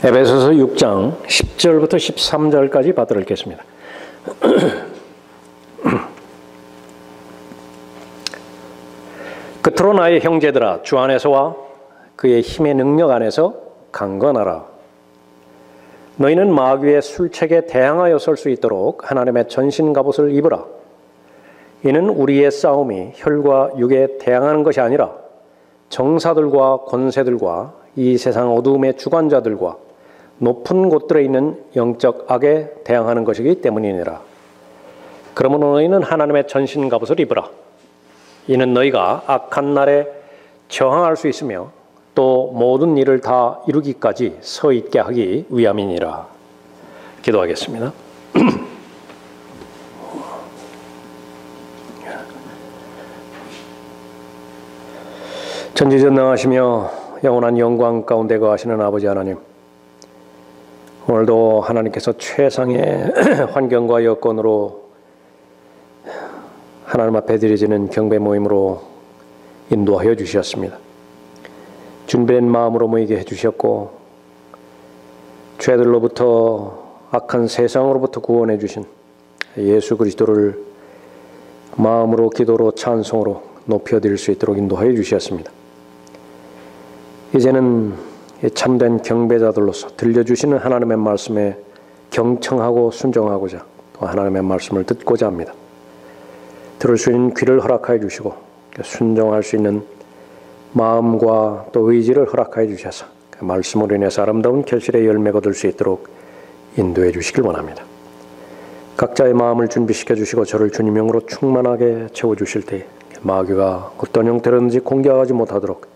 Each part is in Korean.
에베소서 6장 10절부터 13절까지 받들어 읽겠습니다. 끝으로 나의 형제들아, 주 안에서와 그의 힘의 능력 안에서 강건하라. 너희는 마귀의 술책에 대항하여 설 수 있도록 하나님의 전신 갑옷을 입으라. 이는 우리의 싸움이 혈과 육에 대항하는 것이 아니라 정사들과 권세들과 이 세상 어두움의 주관자들과 높은 곳들에 있는 영적 악에 대항하는 것이기 때문이니라. 그러므로 너희는 하나님의 전신 갑옷을 입으라. 이는 너희가 악한 날에 저항할 수 있으며 또 모든 일을 다 이루기까지 서 있게 하기 위함이니라. 기도하겠습니다. 전지전능하시며 영원한 영광 가운데 거하시는 아버지 하나님, 오늘도 하나님께서 최상의 환경과 여건으로 하나님 앞에 드려지는 경배 모임으로 인도하여 주셨습니다. 준비된 마음으로 모이게 해주셨고, 죄들로부터 악한 세상으로부터 구원해 주신 예수 그리스도를 마음으로, 기도로, 찬송으로 높여드릴 수 있도록 인도하여 주셨습니다. 이제는 참된 경배자들로서 들려주시는 하나님의 말씀에 경청하고 순종하고자 또 하나님의 말씀을 듣고자 합니다. 들을 수 있는 귀를 허락하여 주시고 순종할 수 있는 마음과 또 의지를 허락하여 주셔서 그 말씀으로 인해서 아름다운 결실의 열매가 될 수 있도록 인도해 주시길 원합니다. 각자의 마음을 준비시켜 주시고 저를 주님 영으로 충만하게 채워주실 때에 마귀가 어떤 형태로든지 공격하지 못하도록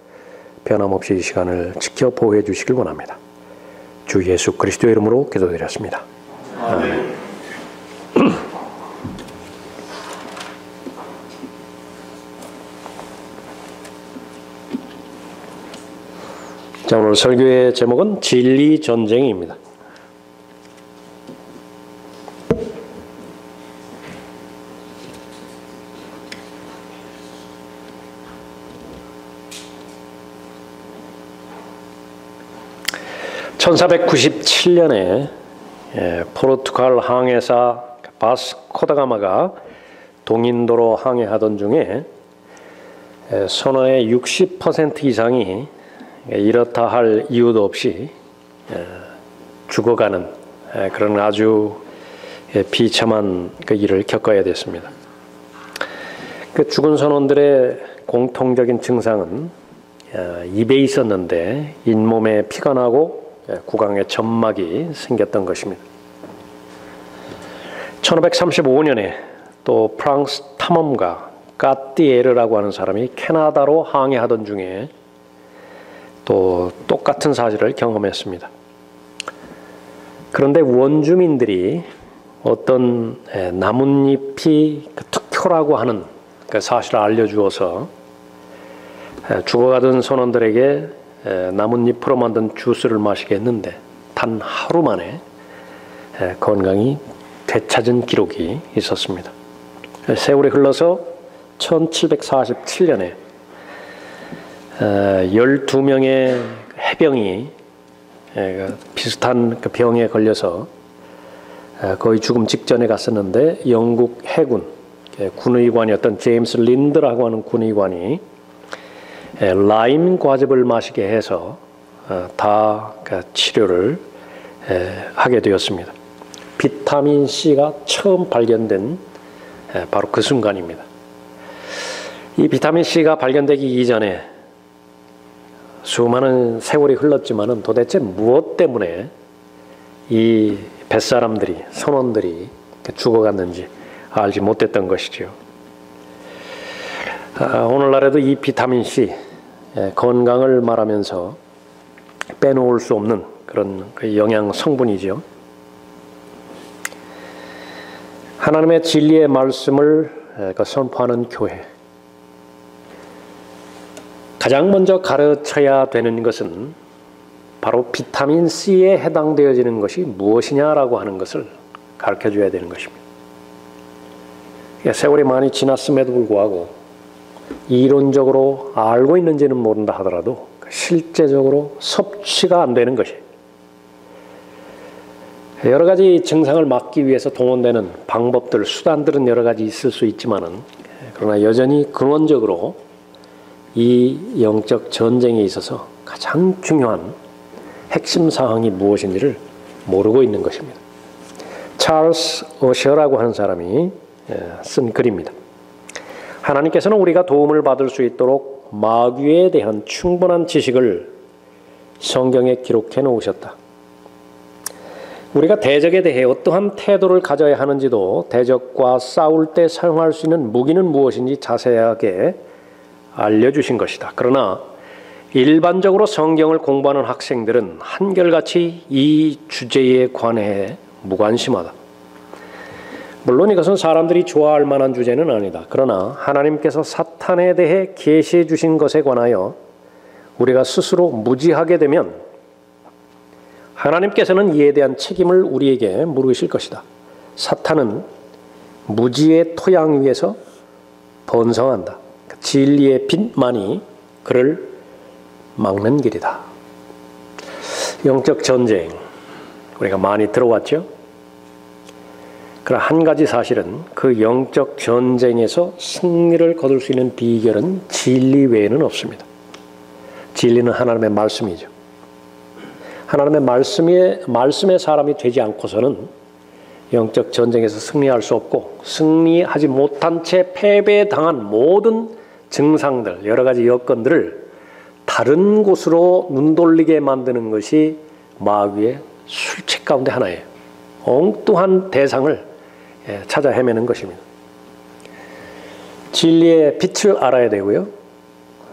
변함없이 이 시간을 지켜 보호해 주시길 원합니다. 주 예수 그리스도의 이름으로 기도드렸습니다. 아멘. 자, 오늘 설교의 제목은 진리 전쟁입니다. (1497년에) 포르투갈 항해사 바스코다가마가 동인도로 항해하던 중에 선어의 60% 이상이 이렇다 할 이유도 없이 죽어가는 그런 아주 비참한 그 일을 겪어야 됐습니다. 그 죽은 선원들의 공통적인 증상은 입에 있었는데 잇몸에 피가 나고 구강에 점막이 생겼던 것입니다. 1535년에 또 프랑스 탐험가 까띠에르라고 하는 사람이 캐나다로 항해하던 중에 또 똑같은 사실을 경험했습니다. 그런데 원주민들이 어떤 나뭇잎이 특효라고 하는 그 사실을 알려주어서 죽어가던 선원들에게 나뭇잎으로 만든 주스를 마시게 했는데 단 하루 만에 건강이 되찾은 기록이 있었습니다. 세월이 흘러서 1747년에 12명의 해병이 비슷한 병에 걸려서 거의 죽음 직전에 갔었는데 영국 해군 군의관이었던 제임스 린드라고 하는 군의관이 라임 과즙을 마시게 해서 다 치료를 하게 되었습니다. 비타민 C가 처음 발견된 바로 그 순간입니다. 이 비타민 C가 발견되기 이전에 수많은 세월이 흘렀지만은 도대체 무엇 때문에 이 뱃사람들이, 선원들이 죽어갔는지 알지 못했던 것이죠. 오늘날에도 이 비타민 C, 건강을 말하면서 빼놓을 수 없는 그런 영양 성분이죠. 하나님의 진리의 말씀을 선포하는 교회, 가장 먼저 가르쳐야 되는 것은 바로 비타민 C에 해당되어지는 것이 무엇이냐라고 하는 것을 가르쳐줘야 되는 것입니다. 세월이 많이 지났음에도 불구하고 이론적으로 알고 있는지는 모른다 하더라도 실제적으로 섭취가 안 되는 것이 여러 가지 증상을 막기 위해서 동원되는 방법들, 수단들은 여러 가지 있을 수 있지만은, 그러나 여전히 근원적으로 이 영적 전쟁에 있어서 가장 중요한 핵심 사항이 무엇인지를 모르고 있는 것입니다. 찰스 어셔라고 하는 사람이 쓴 글입니다. 하나님께서는 우리가 도움을 받을 수 있도록 마귀에 대한 충분한 지식을 성경에 기록해 놓으셨다. 우리가 대적에 대해 어떠한 태도를 가져야 하는지도, 대적과 싸울 때 사용할 수 있는 무기는 무엇인지 자세하게 알려주신 것이다. 그러나 일반적으로 성경을 공부하는 학생들은 한결같이 이 주제에 관해 무관심하다. 물론 이것은 사람들이 좋아할 만한 주제는 아니다. 그러나 하나님께서 사탄에 대해 계시해 주신 것에 관하여 우리가 스스로 무지하게 되면 하나님께서는 이에 대한 책임을 우리에게 물으실 것이다. 사탄은 무지의 토양 위에서 번성한다. 진리의 빛만이 그를 막는 길이다. 영적 전쟁, 우리가 많이 들어왔죠? 그러나 한 가지 사실은 그 영적 전쟁에서 승리를 거둘 수 있는 비결은 진리 외에는 없습니다. 진리는 하나님의 말씀이죠. 하나님의 말씀의 사람이 되지 않고서는 영적 전쟁에서 승리할 수 없고, 승리하지 못한 채 패배당한 모든 증상들, 여러 가지 여건들을 다른 곳으로 눈 돌리게 만드는 것이 마귀의 술책 가운데 하나예요. 엉뚱한 대상을 찾아 헤매는 것입니다. 진리의 빛을 알아야 되고요.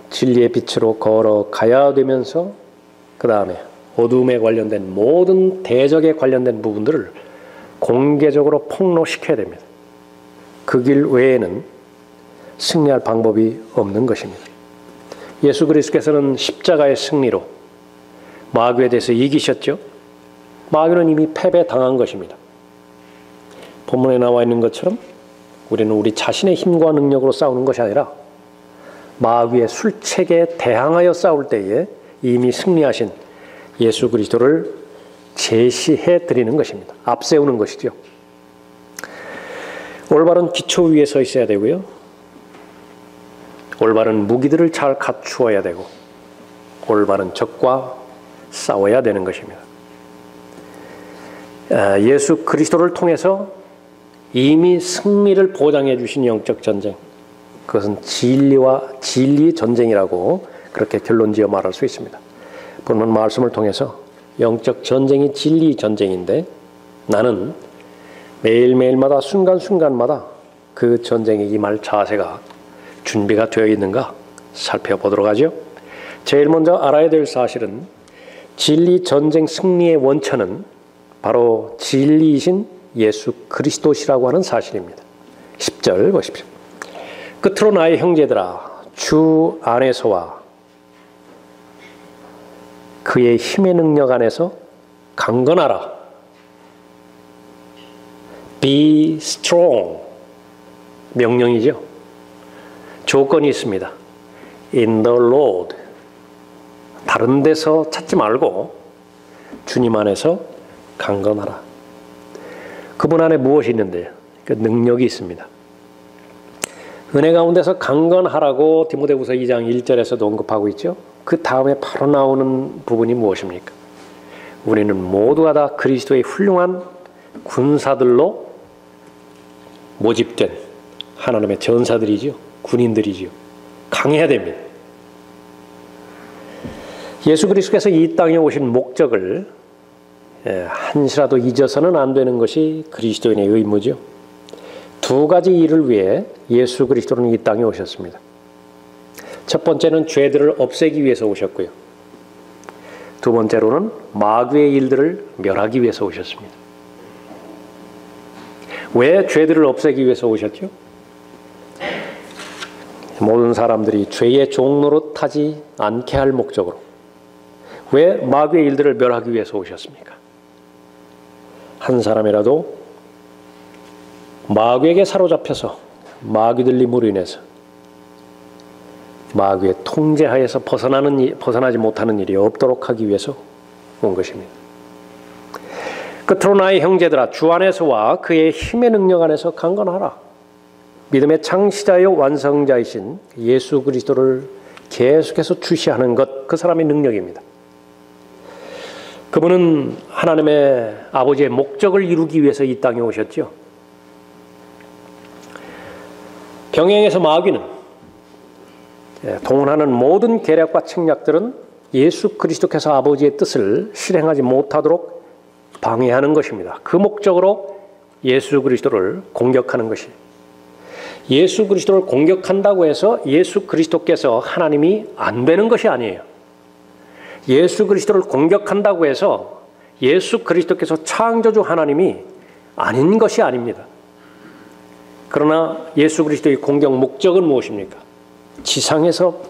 진리의 빛으로 걸어가야 되면서 그 다음에 어둠에 관련된 모든 대적에 관련된 부분들을 공개적으로 폭로시켜야 됩니다. 그 길 외에는 승리할 방법이 없는 것입니다. 예수 그리스도께서는 십자가의 승리로 마귀에 대해서 이기셨죠. 마귀는 이미 패배당한 것입니다. 본문에 나와 있는 것처럼 우리는 우리 자신의 힘과 능력으로 싸우는 것이 아니라 마귀의 술책에 대항하여 싸울 때에 이미 승리하신 예수 그리스도를 제시해 드리는 것입니다. 앞세우는 것이죠. 올바른 기초 위에 서 있어야 되고요. 올바른 무기들을 잘 갖추어야 되고, 올바른 적과 싸워야 되는 것입니다. 예수 그리스도를 통해서 이미 승리를 보장해 주신 영적 전쟁, 그것은 진리의 전쟁이라고 그렇게 결론지어 말할 수 있습니다. 본문 말씀을 통해서 영적 전쟁이 진리 전쟁인데, 나는 매일매일마다 순간순간마다 그 전쟁에 임할 자세가 준비가 되어 있는가 살펴보도록 하죠. 제일 먼저 알아야 될 사실은 진리 전쟁 승리의 원천은 바로 진리이신 예수 그리스도시라고 하는 사실입니다. 10절 보십시오. 끝으로 나의 형제들아, 주 안에서와 그의 힘의 능력 안에서 강건하라. Be strong. 명령이죠. 조건이 있습니다. In the Lord. 다른 데서 찾지 말고 주님 안에서 강건하라. 그분 안에 무엇이 있는데요? 그 능력이 있습니다. 은혜 가운데서 강건하라고 디모데후서 2장 1절에서도 언급하고 있죠. 그 다음에 바로 나오는 부분이 무엇입니까? 우리는 모두가 다 그리스도의 훌륭한 군사들로 모집된 하나님의 전사들이지요. 군인들이지요. 강해야 됩니다. 예수 그리스도께서 이 땅에 오신 목적을 한시라도 잊어서는 안 되는 것이 그리스도인의 의무죠. 두 가지 일을 위해 예수 그리스도는 이 땅에 오셨습니다. 첫 번째는 죄들을 없애기 위해서 오셨고요. 두 번째로는 마귀의 일들을 멸하기 위해서 오셨습니다. 왜 죄들을 없애기 위해서 오셨죠? 모든 사람들이 죄의 종로로 타지 않게 할 목적으로. 왜 마귀의 일들을 멸하기 위해서 오셨습니까? 한 사람이라도 마귀에게 사로잡혀서 마귀들림으로 인해서 마귀의 통제하에서 벗어나지 못하는 일이 없도록 하기 위해서 온 것입니다. 끝으로 나의 형제들아, 주 안에서와 그의 힘의 능력 안에서 강건하라. 믿음의 창시자여 완성자이신 예수 그리스도를 계속해서 주시하는 것, 그 사람의 능력입니다. 그분은 하나님의 아버지의 목적을 이루기 위해서 이 땅에 오셨죠. 병행해서 마귀는, 동원하는 모든 계략과 책략들은 예수 그리스도께서 아버지의 뜻을 실행하지 못하도록 방해하는 것입니다. 그 목적으로 예수 그리스도를 공격하는 것이, 예수 그리스도를 공격한다고 해서 예수 그리스도께서 하나님이 안 되는 것이 아니에요. 예수 그리스도를 공격한다고 해서 예수 그리스도께서 창조주 하나님이 아닌 것이 아닙니다. 그러나 예수 그리스도의 공격 목적은 무엇입니까? 지상에서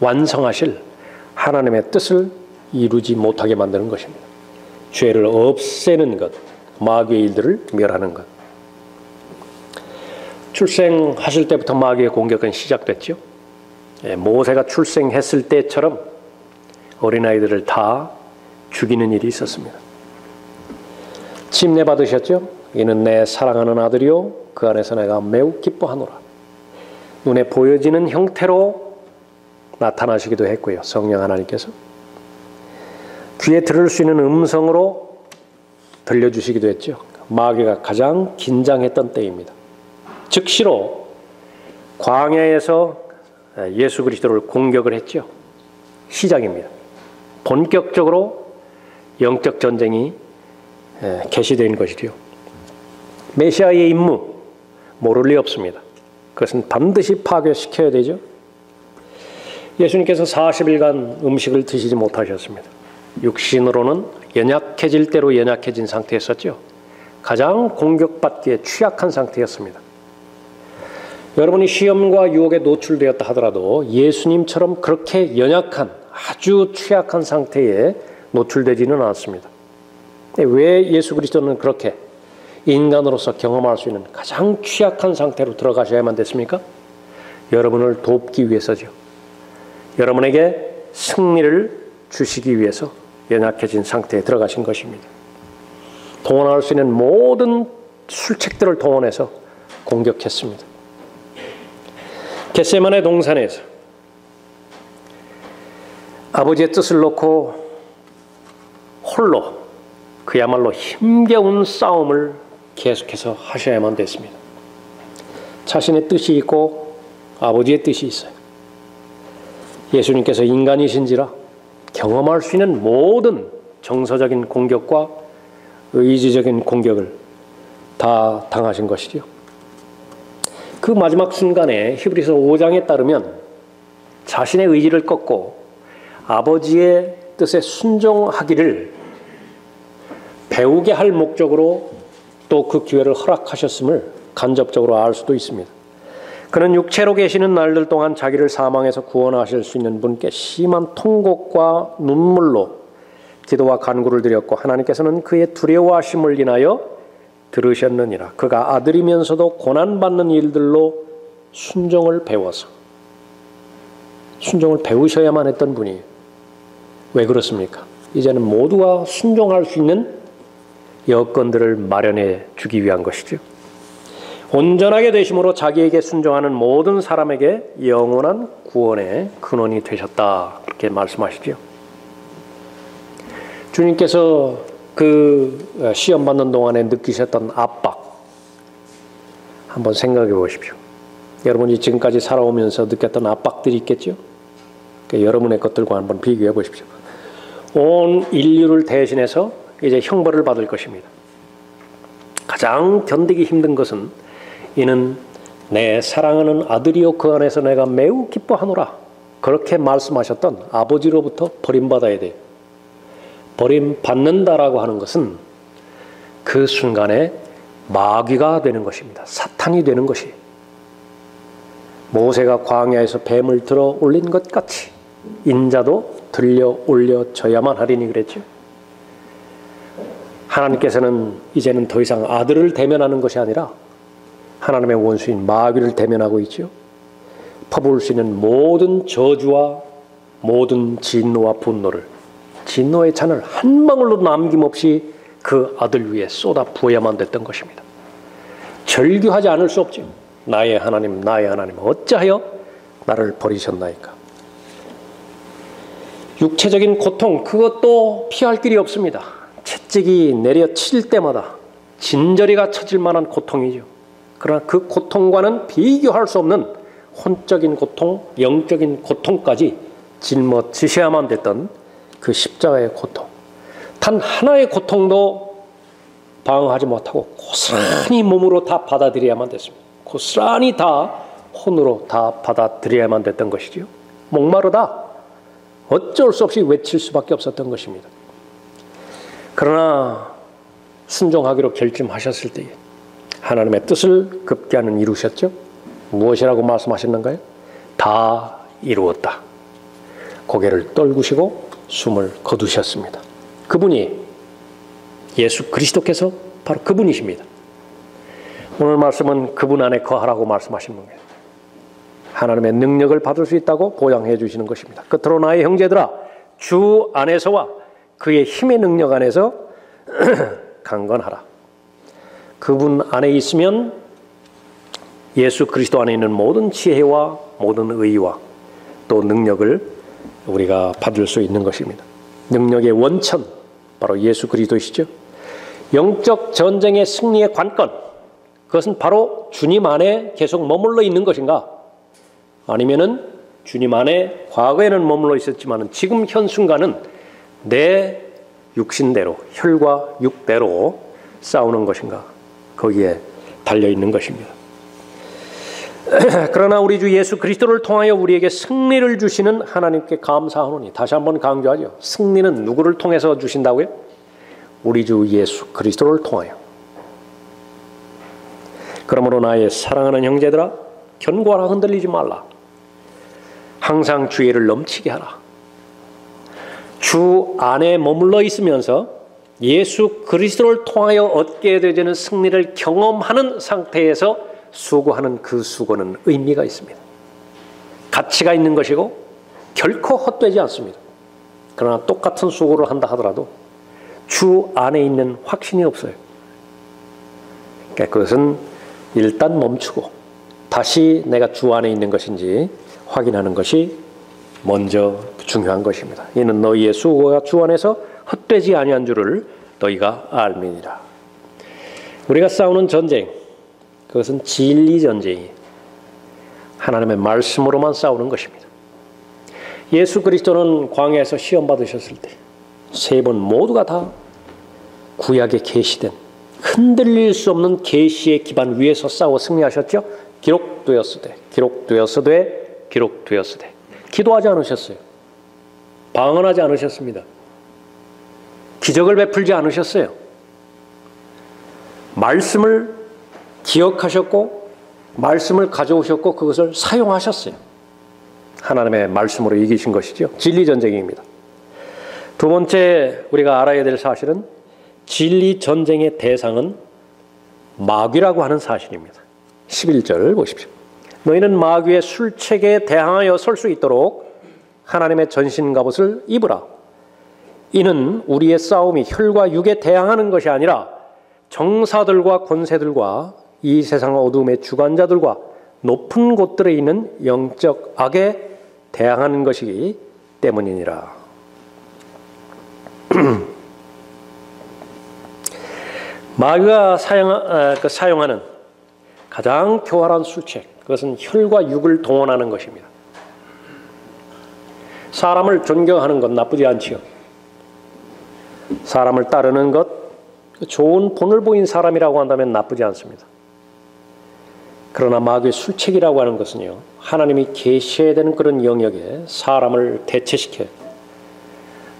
완성하실 하나님의 뜻을 이루지 못하게 만드는 것입니다. 죄를 없애는 것, 마귀의 일들을 멸하는 것. 출생하실 때부터 마귀의 공격은 시작됐죠. 모세가 출생했을 때처럼 어린아이들을 다 죽이는 일이 있었습니다. 침례 받으셨죠? 이는 내 사랑하는 아들이요 그 안에서 내가 매우 기뻐하노라. 눈에 보여지는 형태로 나타나시기도 했고요. 성령 하나님께서 귀에 들을 수 있는 음성으로 들려주시기도 했죠. 마귀가 가장 긴장했던 때입니다. 즉시로 광야에서 예수 그리스도를 공격을 했죠. 시작입니다. 본격적으로 영적 전쟁이 개시된 것이죠. 메시아의 임무 모를 리 없습니다. 그것은 반드시 파괴시켜야 되죠. 예수님께서 40일간 음식을 드시지 못하셨습니다. 육신으로는 연약해질 대로 연약해진 상태였었죠. 가장 공격받기에 취약한 상태였습니다. 여러분이 시험과 유혹에 노출되었다 하더라도 예수님처럼 그렇게 연약한, 아주 취약한 상태에 노출되지는 않았습니다. 왜 예수 그리스도는 그렇게 인간으로서 경험할 수 있는 가장 취약한 상태로 들어가셔야만 됐습니까? 여러분을 돕기 위해서죠. 여러분에게 승리를 주시기 위해서 연약해진 상태에 들어가신 것입니다. 동원할 수 있는 모든 술책들을 동원해서 공격했습니다. 겟세마네 동산에서 아버지의 뜻을 놓고 홀로 그야말로 힘겨운 싸움을 계속해서 하셔야만 됐습니다. 자신의 뜻이 있고 아버지의 뜻이 있어요. 예수님께서 인간이신지라 경험할 수 있는 모든 정서적인 공격과 의지적인 공격을 다 당하신 것이죠. 그 마지막 순간에 히브리서 5장에 따르면 자신의 의지를 꺾고 아버지의 뜻에 순종하기를 배우게 할 목적으로 또 그 기회를 허락하셨음을 간접적으로 알 수도 있습니다. 그는 육체로 계시는 날들 동안 자기를 사망에서 구원하실 수 있는 분께 심한 통곡과 눈물로 기도와 간구를 드렸고 하나님께서는 그의 두려워하심을 인하여 들으셨느니라. 그가 아들이면서도 고난받는 일들로 순종을 배워서, 순종을 배우셔야만 했던 분이에요. 왜 그렇습니까? 이제는 모두가 순종할 수 있는 여건들을 마련해 주기 위한 것이죠. 온전하게 되심으로 자기에게 순종하는 모든 사람에게 영원한 구원의 근원이 되셨다. 그렇게 말씀하시죠. 주님께서 그 시험 받는 동안에 느끼셨던 압박 한번 생각해 보십시오. 여러분이 지금까지 살아오면서 느꼈던 압박들이 있겠죠? 그러니까 여러분의 것들과 한번 비교해 보십시오. 온 인류를 대신해서 이제 형벌을 받을 것입니다. 가장 견디기 힘든 것은 이는 내 사랑하는 아들이요 그 안에서 내가 매우 기뻐하노라. 그렇게 말씀하셨던 아버지로부터 버림받아야 돼요. 버림받는다라고 하는 것은 그 순간에 마귀가 되는 것입니다. 사탄이 되는 것이. 모세가 광야에서 뱀을 들어 올린 것 같이 인자도 들려 올려져야만 하리니 그랬죠. 하나님께서는 이제는 더 이상 아들을 대면하는 것이 아니라 하나님의 원수인 마귀를 대면하고 있죠. 퍼부을 수 있는 모든 저주와 모든 진노와 분노를, 진노의 잔을 한 방울로 남김없이 그 아들 위에 쏟아 부어야만 됐던 것입니다. 절규하지 않을 수 없죠. 나의 하나님, 나의 하나님, 어찌하여 나를 버리셨나이까. 육체적인 고통, 그것도 피할 길이 없습니다. 채찍이 내려칠 때마다 진저리가 쳐질 만한 고통이죠. 그러나 그 고통과는 비교할 수 없는 혼적인 고통, 영적인 고통까지 짊어지셔야만 됐던 그 십자가의 고통. 단 하나의 고통도 방어하지 못하고 고스란히 몸으로 다 받아들여야만 됐습니다. 고스란히 다 혼으로 다 받아들여야만 됐던 것이지요. 목마르다 어쩔 수 없이 외칠 수밖에 없었던 것입니다. 그러나 순종하기로 결심하셨을 때에 하나님의 뜻을 급기야는 이루셨죠. 무엇이라고 말씀하셨는가요? 다 이루었다. 고개를 떨구시고 숨을 거두셨습니다. 그분이 예수 그리스도께서 바로 그분이십니다. 오늘 말씀은 그분 안에 거하라고 말씀하시는 거예요. 하나님의 능력을 받을 수 있다고 보장해 주시는 것입니다. 끝으로 나의 형제들아, 주 안에서와 그의 힘의 능력 안에서 강건하라. 그분 안에 있으면 예수 그리스도 안에 있는 모든 지혜와 모든 의와 또 능력을 우리가 받을 수 있는 것입니다. 능력의 원천, 바로 예수 그리스도이시죠. 영적 전쟁의 승리의 관건, 그것은 바로 주님 안에 계속 머물러 있는 것인가? 아니면은 주님 안에 과거에는 머물러 있었지만 지금 현 순간은 내 육신대로, 혈과 육대로 싸우는 것인가? 거기에 달려있는 것입니다. 그러나 우리 주 예수 그리스도를 통하여 우리에게 승리를 주시는 하나님께 감사하노니, 다시 한번 강조하죠. 승리는 누구를 통해서 주신다고요? 우리 주 예수 그리스도를 통하여. 그러므로 나의 사랑하는 형제들아, 견고하라, 흔들리지 말라. 항상 주의를 넘치게 하라. 주 안에 머물러 있으면서 예수 그리스도를 통하여 얻게 되는 승리를 경험하는 상태에서 수고하는 그 수고는 의미가 있습니다. 가치가 있는 것이고 결코 헛되지 않습니다. 그러나 똑같은 수고를 한다 하더라도 주 안에 있는 확신이 없어요. 그러니까 그것은 일단 멈추고 다시 내가 주 안에 있는 것인지 확인하는 것이 먼저 중요한 것입니다. 이는 너희의 수고가 주 안에서 헛되지 아니한 줄을 너희가 알미니라. 우리가 싸우는 전쟁, 그것은 진리 전쟁이 하나님의 말씀으로만 싸우는 것입니다. 예수 그리스도는 광야에서 시험 받으셨을 때 세 번 모두가 다 구약에 계시된 흔들릴 수 없는 계시의 기반 위에서 싸워 승리하셨죠. 기록되었으되, 기록되었으되, 기록되었으되. 기도하지 않으셨어요. 방언하지 않으셨습니다. 기적을 베풀지 않으셨어요. 말씀을 기억하셨고 말씀을 가져오셨고 그것을 사용하셨어요. 하나님의 말씀으로 이기신 것이죠. 진리 전쟁입니다. 두 번째 우리가 알아야 될 사실은 진리 전쟁의 대상은 마귀라고 하는 사실입니다. 11절 보십시오. 너희는 마귀의 술책에 대항하여 설 수 있도록 하나님의 전신 갑옷을 입으라. 이는 우리의 싸움이 혈과 육에 대항하는 것이 아니라 정사들과 권세들과 이 세상 어둠의 주관자들과 높은 곳들에 있는 영적 악에 대항하는 것이기 때문이니라. 마귀가 사용하는 가장 교활한 술책, 그것은 혈과 육을 동원하는 것입니다. 사람을 존경하는 것 나쁘지 않지요. 사람을 따르는 것, 좋은 본을 보인 사람이라고 한다면 나쁘지 않습니다. 그러나 마귀의 술책이라고 하는 것은요, 하나님이 계셔야 되는 그런 영역에 사람을 대체시켜요.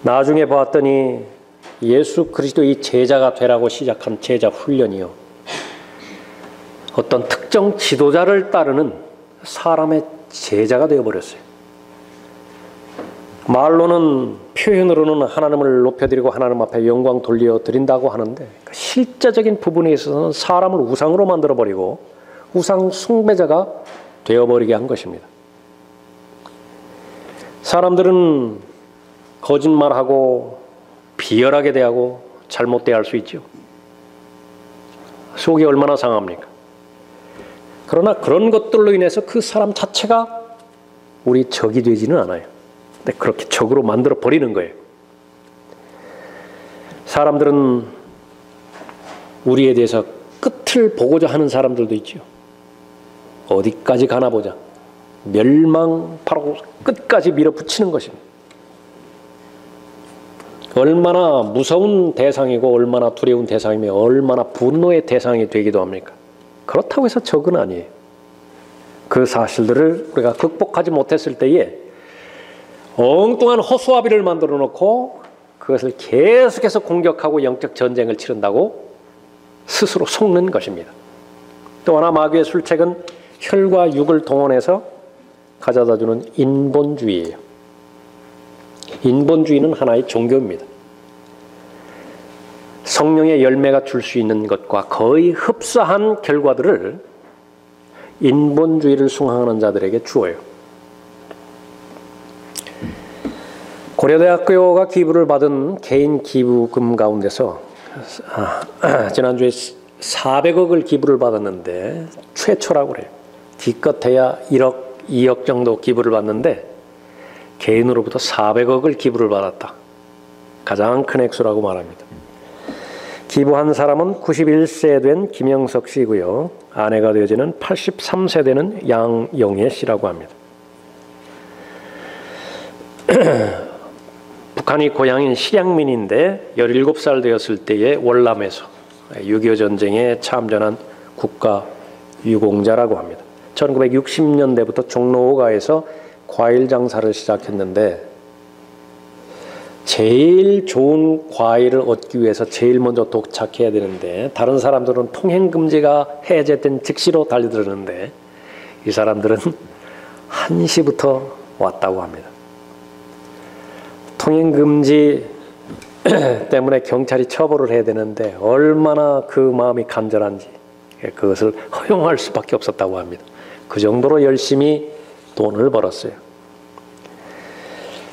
나중에 보았더니 예수 그리스도의 제자가 되라고 시작한 제자 훈련이요, 어떤 특정 지도자를 따르는 사람의 제자가 되어버렸어요. 말로는, 표현으로는 하나님을 높여드리고 하나님 앞에 영광 돌려드린다고 하는데 실제적인 부분에 있어서는 사람을 우상으로 만들어버리고 우상 숭배자가 되어버리게 한 것입니다. 사람들은 거짓말하고 비열하게 대하고 잘못 대할 수 있죠. 속이 얼마나 상합니까? 그러나 그런 것들로 인해서 그 사람 자체가 우리 적이 되지는 않아요. 근데 그렇게 적으로 만들어 버리는 거예요. 사람들은 우리에 대해서 끝을 보고자 하는 사람들도 있죠. 어디까지 가나 보자. 멸망 바로 끝까지 밀어붙이는 것입니다. 얼마나 무서운 대상이고 얼마나 두려운 대상이며 얼마나 분노의 대상이 되기도 합니까? 그렇다고 해서 적은 아니에요. 그 사실들을 우리가 극복하지 못했을 때에 엉뚱한 허수아비를 만들어 놓고 그것을 계속해서 공격하고 영적 전쟁을 치른다고 스스로 속는 것입니다. 또 하나 마귀의 술책은 혈과 육을 동원해서 가져다주는 인본주의예요. 인본주의는 하나의 종교입니다. 성령의 열매가 줄 수 있는 것과 거의 흡사한 결과들을 인본주의를 숭상하는 자들에게 주어요. 고려대학교가 기부를 받은 개인 기부금 가운데서 지난주에 400억을 기부를 받았는데 최초라고 그래요. 기껏해야 1억, 2억 정도 기부를 받는데 개인으로부터 400억을 기부를 받았다. 가장 큰 액수라고 말합니다. 기부한 사람은 91세 된 김영석 씨고요. 아내가 되어지는 83세 되는 양영애 씨라고 합니다. 북한이 고향인 실향민인데 17살 되었을 때에 월남에서 6.25 전쟁에 참전한 국가 유공자라고 합니다. 1960년대부터 종로오가에서 과일 장사를 시작했는데 제일 좋은 과일을 얻기 위해서 제일 먼저 도착해야 되는데 다른 사람들은 통행금지가 해제된 즉시로 달려들었는데 이 사람들은 1시부터 왔다고 합니다. 통행금지 때문에 경찰이 처벌을 해야 되는데 얼마나 그 마음이 간절한지 그것을 허용할 수밖에 없었다고 합니다. 그 정도로 열심히 돈을 벌었어요.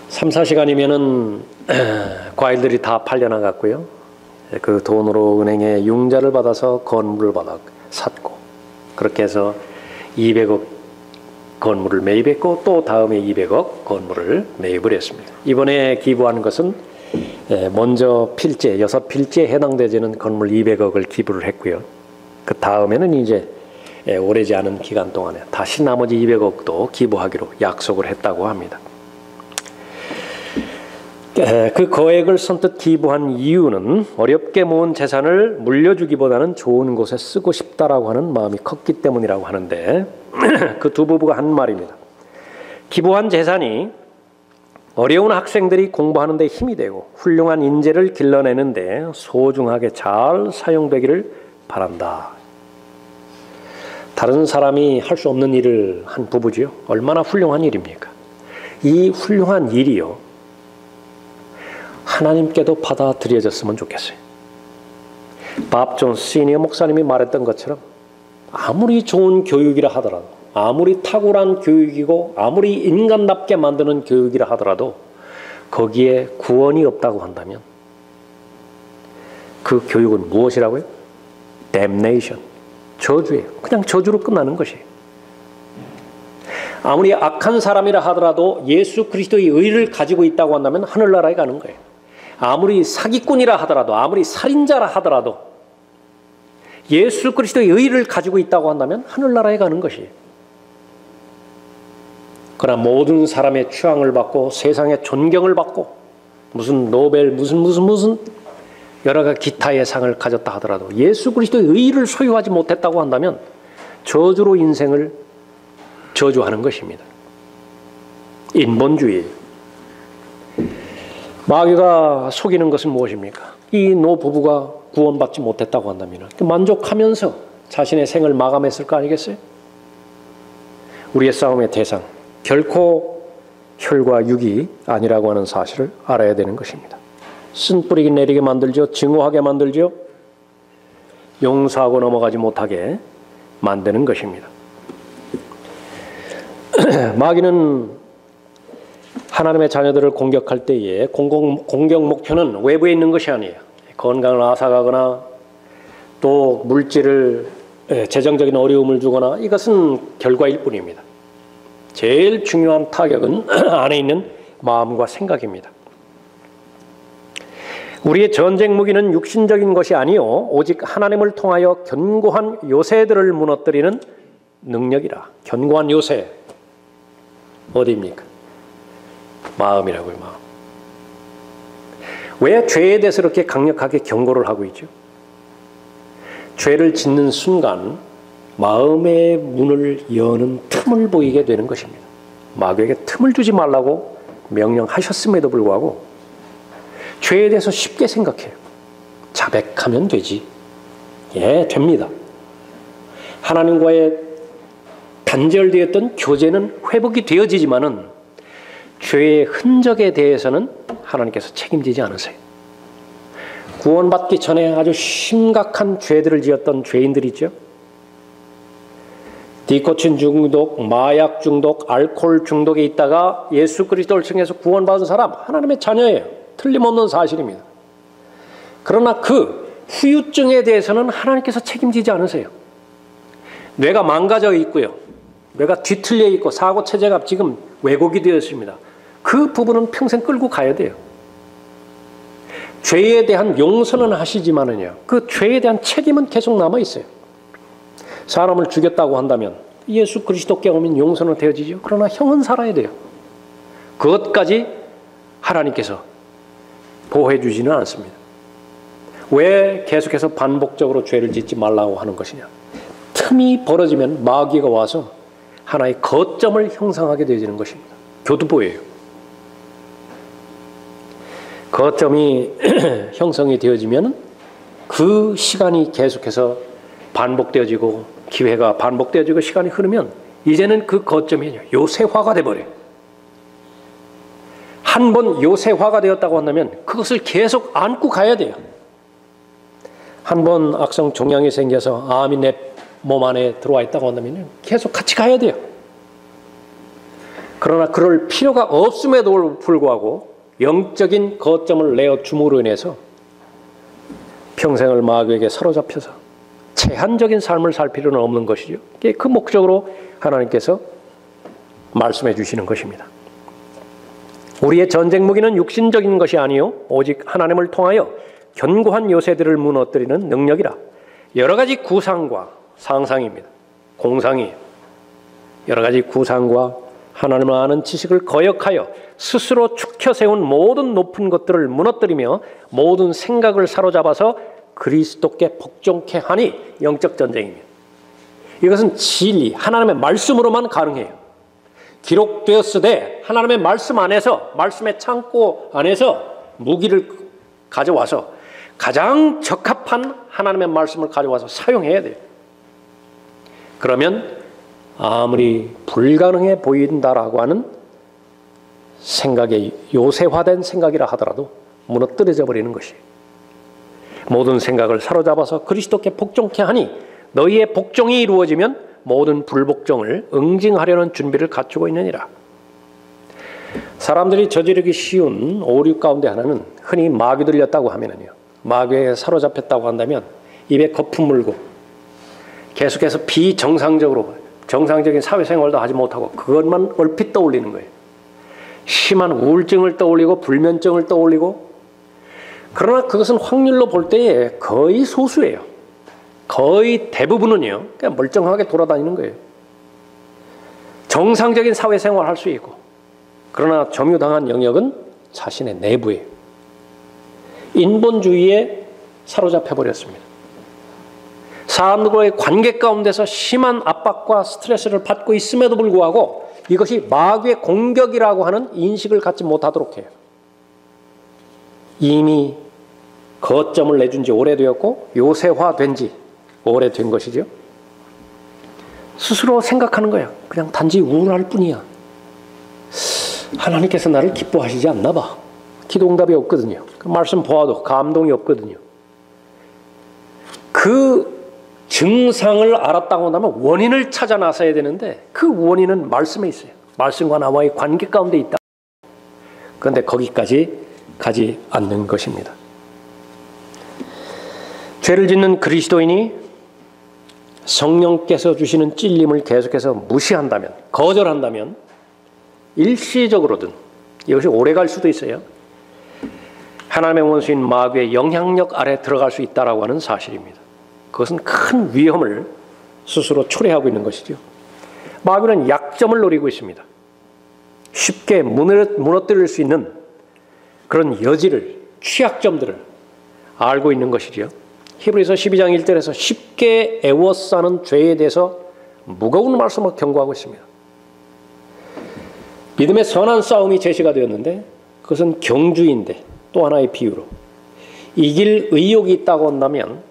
3, 4시간이면은 과일들이 다 팔려나갔고요. 그 돈으로 은행에 융자를 받아서 건물을 샀고 그렇게 해서 200억 건물을 매입했고 또 다음에 200억 건물을 매입을 했습니다. 이번에 기부한 것은 먼저 필지에 6필지에 해당되지는 건물 200억을 기부를 했고요. 그 다음에는 이제 오래지 않은 기간 동안에 다시 나머지 200억도 기부하기로 약속을 했다고 합니다. 그 거액을 선뜻 기부한 이유는 어렵게 모은 재산을 물려주기보다는 좋은 곳에 쓰고 싶다라고 하는 마음이 컸기 때문이라고 하는데 그 두 부부가 한 말입니다. 기부한 재산이 어려운 학생들이 공부하는 데 힘이 되고 훌륭한 인재를 길러내는데 소중하게 잘 사용되기를 바란다. 다른 사람이 할 수 없는 일을 한 부부지요. 얼마나 훌륭한 일입니까? 이 훌륭한 일이요. 하나님께도 받아들여졌으면 좋겠어요. 밥 존스 시니어 목사님이 말했던 것처럼 아무리 좋은 교육이라 하더라도 아무리 탁월한 교육이고 아무리 인간답게 만드는 교육이라 하더라도 거기에 구원이 없다고 한다면 그 교육은 무엇이라고요? damnation, 저주예요. 그냥 저주로 끝나는 것이에요. 아무리 악한 사람이라 하더라도 예수 그리스도의 의를 가지고 있다고 한다면 하늘나라에 가는 거예요. 아무리 사기꾼이라 하더라도 아무리 살인자라 하더라도 예수 그리스도의 의를 가지고 있다고 한다면 하늘나라에 가는 것이에요. 그러나 모든 사람의 추앙을 받고 세상의 존경을 받고 무슨 노벨 무슨 여러 가지 기타의 상을 가졌다 하더라도 예수 그리스도의 의를 소유하지 못했다고 한다면 저주로 인생을 저주하는 것입니다. 인본주의예요. 마귀가 속이는 것은 무엇입니까? 이 노부부가 구원받지 못했다고 한다면 만족하면서 자신의 생을 마감했을 거 아니겠어요? 우리의 싸움의 대상 결코 혈과 육이 아니라고 하는 사실을 알아야 되는 것입니다. 쓴 뿌리기 내리게 만들죠. 증오하게 만들죠. 용서하고 넘어가지 못하게 만드는 것입니다. 마귀는 하나님의 자녀들을 공격할 때에 공격 목표는 외부에 있는 것이 아니에요. 건강을 앗아가거나 또 물질을 재정적인 어려움을 주거나 이것은 결과일 뿐입니다. 제일 중요한 타격은 안에 있는 마음과 생각입니다. 우리의 전쟁 무기는 육신적인 것이 아니요 오직 하나님을 통하여 견고한 요새들을 무너뜨리는 능력이라. 견고한 요새 어디입니까? 마음이라고요. 마음. 왜 죄에 대해서 이렇게 강력하게 경고를 하고 있죠? 죄를 짓는 순간 마음의 문을 여는 틈을 보이게 되는 것입니다. 마귀에게 틈을 주지 말라고 명령하셨음에도 불구하고 죄에 대해서 쉽게 생각해요. 자백하면 되지. 예, 됩니다. 하나님과의 단절되었던 교제는 회복이 되어지지만은 죄의 흔적에 대해서는 하나님께서 책임지지 않으세요. 구원받기 전에 아주 심각한 죄들을 지었던 죄인들이 있죠. 니코틴 중독, 마약 중독, 알코올 중독에 있다가 예수 그리스도를 통해서 구원받은 사람 하나님의 자녀예요. 틀림없는 사실입니다. 그러나 그 후유증에 대해서는 하나님께서 책임지지 않으세요. 뇌가 망가져 있고요. 뇌가 뒤틀려 있고 사고체제가 지금 왜곡이 되어 있습니다. 그 부분은 평생 끌고 가야 돼요. 죄에 대한 용서는 하시지만은요, 그 죄에 대한 책임은 계속 남아 있어요. 사람을 죽였다고 한다면 예수 그리스도께 오면 용서는 되어지죠. 그러나 형은 살아야 돼요. 그것까지 하나님께서 보호해 주지는 않습니다. 왜 계속해서 반복적으로 죄를 짓지 말라고 하는 것이냐? 틈이 벌어지면 마귀가 와서 하나의 거점을 형성하게 되어지는 것입니다. 교두보예요. 거점이 형성이 되어지면 그 시간이 계속해서 반복되어지고 기회가 반복되어지고 시간이 흐르면 이제는 그 거점이 요새화가 돼버려요. 한 번 요새화가 되었다고 한다면 그것을 계속 안고 가야 돼요. 한 번 악성 종양이 생겨서 암이 내 몸 안에 들어와 있다고 한다면 계속 같이 가야 돼요. 그러나 그럴 필요가 없음에도 불구하고 영적인 거점을 내어 줌으로 인해서 평생을 마귀에게 사로잡혀서 제한적인 삶을 살 필요는 없는 것이죠. 그 목적으로 하나님께서 말씀해 주시는 것입니다. 우리의 전쟁 무기는 육신적인 것이 아니요 오직 하나님을 통하여 견고한 요새들을 무너뜨리는 능력이라. 여러 가지 구상과 상상입니다. 공상이에요. 여러 가지 구상과 하나님을 아는 지식을 거역하여 스스로 축혀 세운 모든 높은 것들을 무너뜨리며 모든 생각을 사로잡아서 그리스도께 복종케 하니 영적 전쟁입니다. 이것은 진리, 하나님의 말씀으로만 가능해요. 기록되었으되 하나님의 말씀 안에서, 말씀의 창고 안에서 무기를 가져와서 가장 적합한 하나님의 말씀을 가져와서 사용해야 돼요. 그러면 아무리 불가능해 보인다라고 하는 생각에 요새화된 생각이라 하더라도 무너뜨려져 버리는 것이에요. 모든 생각을 사로잡아서 그리스도께 복종케 하니 너희의 복종이 이루어지면 모든 불복종을 응징하려는 준비를 갖추고 있느니라. 사람들이 저지르기 쉬운 오류 가운데 하나는 흔히 마귀 들렸다고 하면은요, 마귀에 사로잡혔다고 한다면 입에 거품 물고 계속해서 비정상적으로 정상적인 사회생활도 하지 못하고 그것만 얼핏 떠올리는 거예요. 심한 우울증을 떠올리고 불면증을 떠올리고, 그러나 그것은 확률로 볼 때에 거의 소수예요. 거의 대부분은요 그냥 멀쩡하게 돌아다니는 거예요. 정상적인 사회생활을 할 수 있고, 그러나 점유당한 영역은 자신의 내부예요. 인본주의에 사로잡혀 버렸습니다. 사람들과의 관계 가운데서 심한 압박과 스트레스를 받고 있음에도 불구하고 이것이 마귀의 공격이라고 하는 인식을 갖지 못하도록 해요. 이미 거점을 내준 지 오래되었고 요새화된 지 오래된 것이죠. 스스로 생각하는 거예요. 그냥 단지 우울할 뿐이야. 하나님께서 나를 기뻐하시지 않나 봐. 기도 응답이 없거든요. 그 말씀 보아도 감동이 없거든요. 그 증상을 알았다고 한다면 원인을 찾아 나서야 되는데 그 원인은 말씀에 있어요. 말씀과 나와의 관계 가운데 있다. 그런데 거기까지 가지 않는 것입니다. 죄를 짓는 그리스도인이 성령께서 주시는 찔림을 계속해서 무시한다면, 거절한다면 일시적으로든, 이것이 오래갈 수도 있어요, 하나님의 원수인 마귀의 영향력 아래 들어갈 수 있다라고 하는 사실입니다. 그것은 큰 위험을 스스로 초래하고 있는 것이죠. 마귀는 약점을 노리고 있습니다. 쉽게 무너뜨릴 수 있는 그런 여지를, 취약점들을 알고 있는 것이죠. 히브리서 12장 1절에서 쉽게 애워싸는 죄에 대해서 무거운 말씀을 경고하고 있습니다. 믿음의 선한 싸움이 제시가 되었는데 그것은 경주인데 또 하나의 비유로 이길 의욕이 있다고 한다면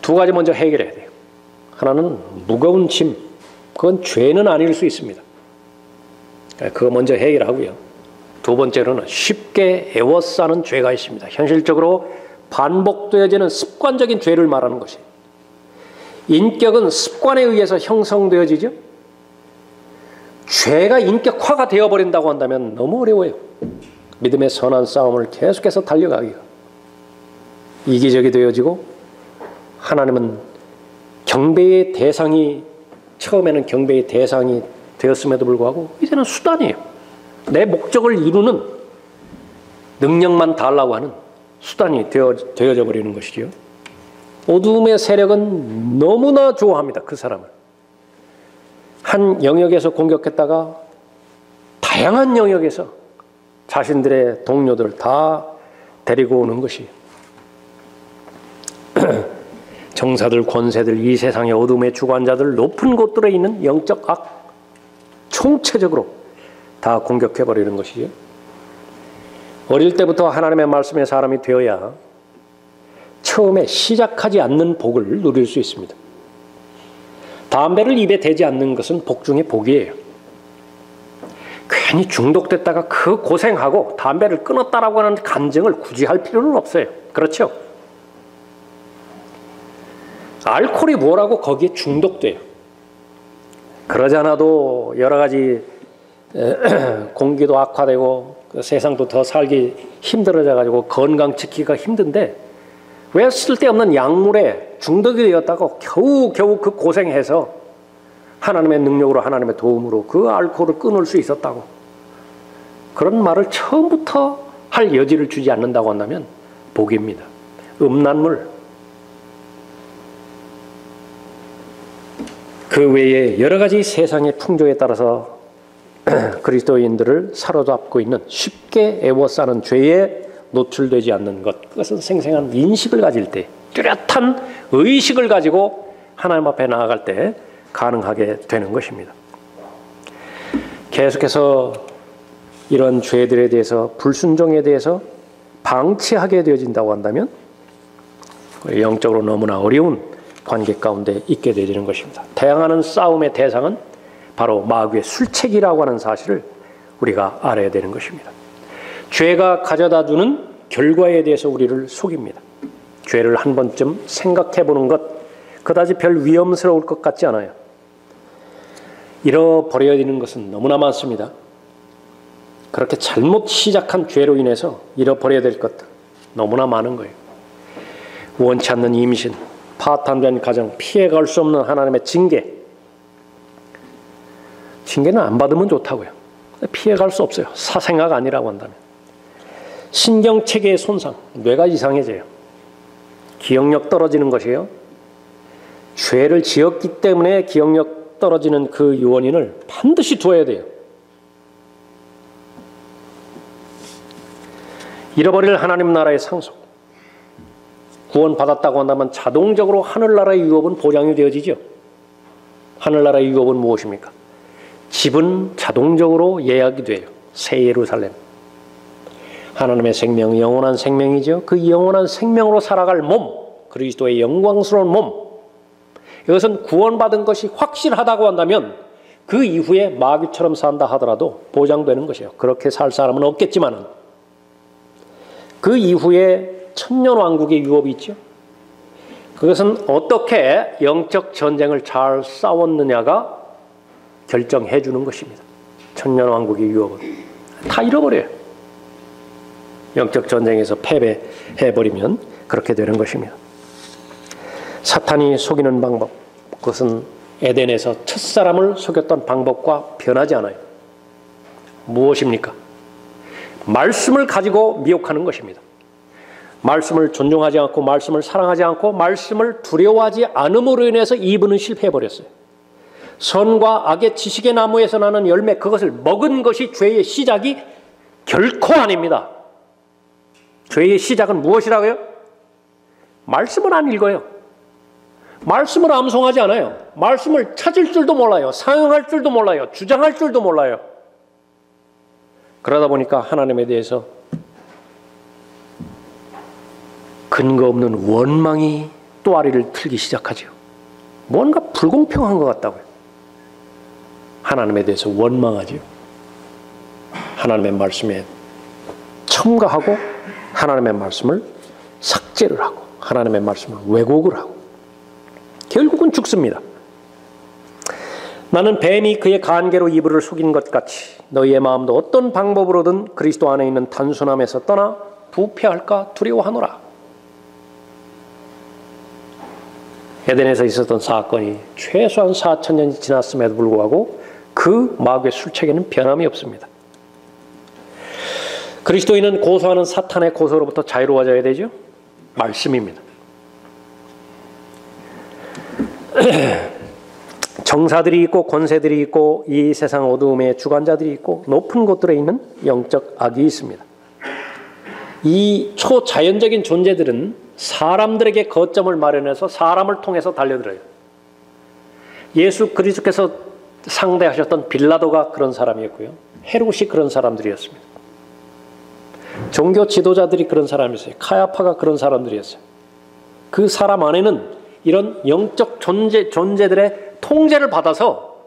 두 가지 먼저 해결해야 돼요. 하나는 무거운 짐, 그건 죄는 아닐 수 있습니다. 그거 먼저 해결하고요. 두 번째로는 쉽게 애워싸는 죄가 있습니다. 현실적으로 반복되어지는 습관적인 죄를 말하는 것이에요. 인격은 습관에 의해서 형성되어지죠. 죄가 인격화가 되어버린다고 한다면 너무 어려워요. 믿음의 선한 싸움을 계속해서 달려가기가. 이기적이 되어지고 하나님은 경배의 대상이, 처음에는 경배의 대상이 되었음에도 불구하고 이제는 수단이에요. 내 목적을 이루는, 능력만 달라고 하는 수단이 되어져 버리는 것이죠. 어두움의 세력은 너무나 좋아합니다. 그 사람을. 한 영역에서 공격했다가 다양한 영역에서 자신들의 동료들을 다 데리고 오는 것이 정사들, 권세들, 이 세상의 어둠의 주관자들, 높은 곳들에 있는 영적 악, 총체적으로 다 공격해버리는 것이죠. 어릴 때부터 하나님의 말씀의 사람이 되어야 처음에 시작하지 않는 복을 누릴 수 있습니다. 담배를 입에 대지 않는 것은 복 중에 복이에요. 괜히 중독됐다가 그 고생하고 담배를 끊었다라고 하는 간증을 굳이 할 필요는 없어요. 그렇죠? 알코올이 뭐라고 거기에 중독돼요. 그러지 않아도 여러 가지 공기도 악화되고 세상도 더 살기 힘들어져가지고 건강 지키기가 힘든데 왜 쓸데없는 약물에 중독이 되었다고 겨우 그 고생해서 하나님의 능력으로, 하나님의 도움으로 그 알코올을 끊을 수 있었다고, 그런 말을 처음부터 할 여지를 주지 않는다고 한다면 복입니다. 음란물, 그 외에 여러 가지 세상의 풍조에 따라서 그리스도인들을 사로잡고 있는 쉽게 애워싸는 죄에 노출되지 않는 것, 그것은 생생한 인식을 가질 때, 뚜렷한 의식을 가지고 하나님 앞에 나아갈 때 가능하게 되는 것입니다. 계속해서 이런 죄들에 대해서, 불순종에 대해서 방치하게 되어진다고 한다면 영적으로 너무나 어려운 관계 가운데 있게 되는 것입니다. 대항하는 싸움의 대상은 바로 마귀의 술책이라고 하는 사실을 우리가 알아야 되는 것입니다. 죄가 가져다주는 결과에 대해서 우리를 속입니다. 죄를 한 번쯤 생각해 보는 것, 그다지 별 위험스러울 것 같지 않아요. 잃어버려야 되는 것은 너무나 많습니다. 그렇게 잘못 시작한 죄로 인해서 잃어버려야 될 것들 너무나 많은 거예요. 원치 않는 임신, 파탄된 가정, 피해갈 수 없는 하나님의 징계. 징계는 안 받으면 좋다고요. 피해갈 수 없어요. 사생아가 아니라고 한다면. 신경체계의 손상, 뇌가 이상해져요. 기억력 떨어지는 것이에요. 죄를 지었기 때문에 기억력 떨어지는 그 원인을 반드시 두어야 돼요. 잃어버릴 하나님 나라의 상속. 구원받았다고 한다면 자동적으로 하늘나라의 유업은 보장이 되어지죠. 하늘나라의 유업은 무엇입니까? 집은 자동적으로 예약이 돼요. 새 예루살렘. 하나님의 생명, 영원한 생명이죠. 그 영원한 생명으로 살아갈 몸, 그리스도의 영광스러운 몸, 이것은 구원받은 것이 확실하다고 한다면 그 이후에 마귀처럼 산다 하더라도 보장되는 것이에요. 그렇게 살 사람은 없겠지만 그 이후에 천년왕국의 유업이 있죠. 그것은 어떻게 영적 전쟁을 잘 싸웠느냐가 결정해 주는 것입니다. 천년왕국의 유업은 다 잃어버려요. 영적 전쟁에서 패배해버리면 그렇게 되는 것입니다. 사탄이 속이는 방법, 그것은 에덴에서 첫사람을 속였던 방법과 변하지 않아요. 무엇입니까? 말씀을 가지고 미혹하는 것입니다. 말씀을 존중하지 않고 말씀을 사랑하지 않고 말씀을 두려워하지 않음으로 인해서 이분은 실패해버렸어요. 선과 악의 지식의 나무에서 나는 열매, 그것을 먹은 것이 죄의 시작이 결코 아닙니다. 죄의 시작은 무엇이라고요? 말씀을 안 읽어요. 말씀을 암송하지 않아요. 말씀을 찾을 줄도 몰라요. 사용할 줄도 몰라요. 주장할 줄도 몰라요. 그러다 보니까 하나님에 대해서 근거 없는 원망이 또아리를 틀기 시작하죠. 뭔가 불공평한 것 같다고요. 하나님에 대해서 원망하죠. 하나님의 말씀에 첨가하고 하나님의 말씀을 삭제를 하고 하나님의 말씀을 왜곡을 하고 결국은 죽습니다. 나는 뱀이 그의 간계로 이불을 속인 것 같이 너희의 마음도 어떤 방법으로든 그리스도 안에 있는 단순함에서 떠나 부패할까 두려워하노라. 에덴에서 있었던 사건이 최소한 4000년이 지났음에도 불구하고 그 마귀의 술책에는 변함이 없습니다. 그리스도인은 고소하는 사탄의 고소로부터 자유로워져야 되죠. 말씀입니다. 정사들이 있고 권세들이 있고 이 세상 어두움의 주관자들이 있고 높은 곳들에 있는 영적 악이 있습니다. 이 초자연적인 존재들은 사람들에게 거점을 마련해서 사람을 통해서 달려들어요. 예수 그리스도께서 상대하셨던 빌라도가 그런 사람이었고요. 헤롯이 그런 사람들이었습니다. 종교 지도자들이 그런 사람이었어요. 카야파가 그런 사람들이었어요. 그 사람 안에는 이런 영적 존재들의 통제를 받아서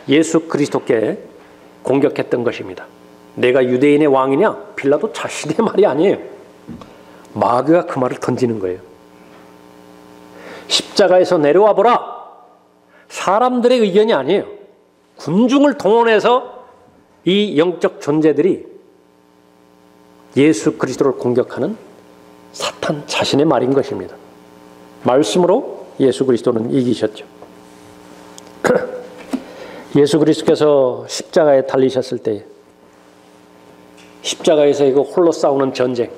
예수 그리스도께 공격했던 것입니다. 내가 유대인의 왕이냐? 빌라도 자신의 말이 아니에요. 마귀가 그 말을 던지는 거예요. 십자가에서 내려와 보라. 사람들의 의견이 아니에요. 군중을 동원해서 이 영적 존재들이 예수 그리스도를 공격하는 사탄 자신의 말인 것입니다. 말씀으로 예수 그리스도는 이기셨죠. 예수 그리스도께서 십자가에 달리셨을 때 십자가에서 이거 홀로 싸우는 전쟁,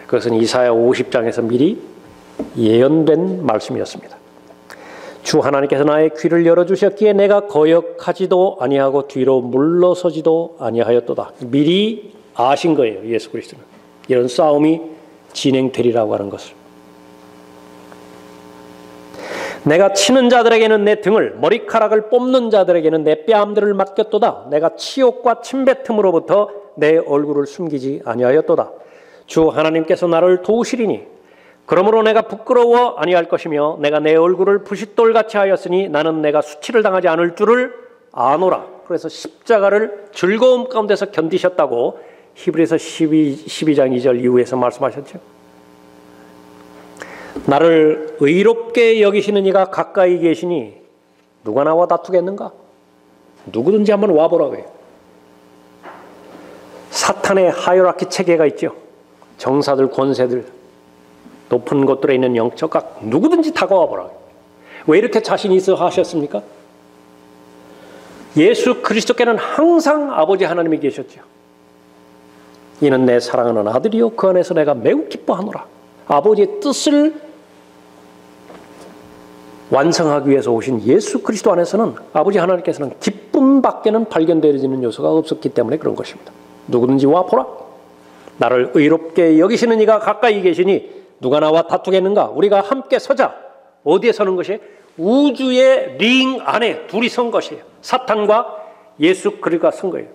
그것은 이사야 50장에서 미리 예언된 말씀이었습니다. 주 하나님께서 나의 귀를 열어주셨기에 내가 거역하지도 아니하고 뒤로 물러서지도 아니하였도다. 미리 아신 거예요. 예수 그리스도는 이런 싸움이 진행되리라고 하는 것을. 내가 치는 자들에게는 내 등을, 머리카락을 뽑는 자들에게는 내 뺨들을 맡겼도다. 내가 치욕과 침뱉음으로부터 내 얼굴을 숨기지 아니하였도다. 주 하나님께서 나를 도우시리니 그러므로 내가 부끄러워 아니할 것이며 내가 내 얼굴을 부싯돌같이 하였으니 나는 내가 수치를 당하지 않을 줄을 아노라. 그래서 십자가를 즐거움 가운데서 견디셨다고 히브리서 12장 2절 이후에서 말씀하셨죠. 나를 의롭게 여기시는 이가 가까이 계시니 누가 나와 다투겠는가? 누구든지 한번 와보라고 해요. 사탄의 하이라키 체계가 있죠. 정사들, 권세들, 높은 곳들에 있는 영적 악, 누구든지 다가와 보라고 해요. 왜 이렇게 자신이 있어 하셨습니까? 예수 그리스도께는 항상 아버지 하나님이 계셨죠. 이는 내 사랑하는 아들이요 그 안에서 내가 매우 기뻐하노라. 아버지의 뜻을 완성하기 위해서 오신 예수 그리스도 안에서는 아버지 하나님께서는 기쁨밖에는 발견되어지는 요소가 없었기 때문에 그런 것입니다. 누구든지 와 보라. 나를 의롭게 여기시는 이가 가까이 계시니 누가 나와 다투겠는가? 우리가 함께 서자. 어디에 서는 것이에요? 우주의 링 안에 둘이 선 것이에요. 사탄과 예수 그리스도가 선 거예요.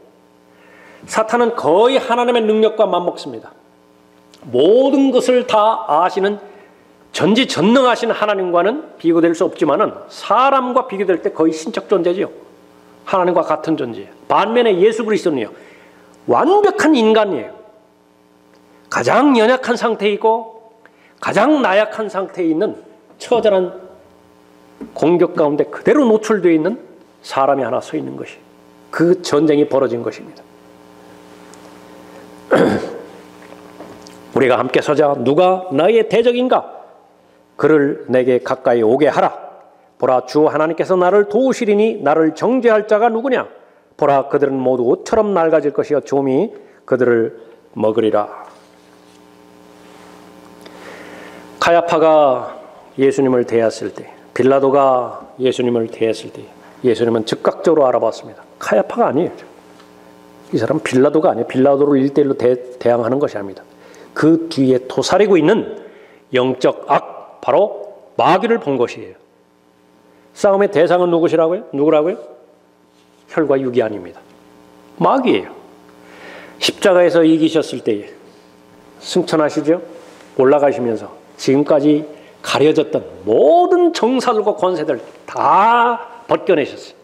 사탄은 거의 하나님의 능력과 맞먹습니다. 모든 것을 다 아시는 전지전능하신 하나님과는 비교될 수 없지만은 사람과 비교될 때 거의 신적 존재지요. 하나님과 같은 존재예요. 반면에 예수 그리스도는요, 완벽한 인간이에요. 가장 연약한 상태에 있고 가장 나약한 상태에 있는 처절한 공격 가운데 그대로 노출되어 있는 사람이 하나 서 있는 것이, 그 전쟁이 벌어진 것입니다. 우리가 함께 서자. 누가 나의 대적인가? 그를 내게 가까이 오게 하라. 보라, 주 하나님께서 나를 도우시리니 나를 정죄할 자가 누구냐? 보라, 그들은 모두 옷처럼 낡아질 것이요 좀이 그들을 먹으리라. 카야파가 예수님을 대했을 때, 빌라도가 예수님을 대했을 때 예수님은 즉각적으로 알아봤습니다. 카야파가 아니에요. 이 사람은 빌라도가 아니에요. 빌라도를 1대1로 대항하는 것이 아닙니다. 그 뒤에 도사리고 있는 영적 악, 바로 마귀를 본 것이에요. 싸움의 대상은 누구라고요? 혈과 육이 아닙니다. 마귀예요. 십자가에서 이기셨을 때에 승천하시죠? 올라가시면서 지금까지 가려졌던 모든 정사들과 권세들 다 벗겨내셨어요.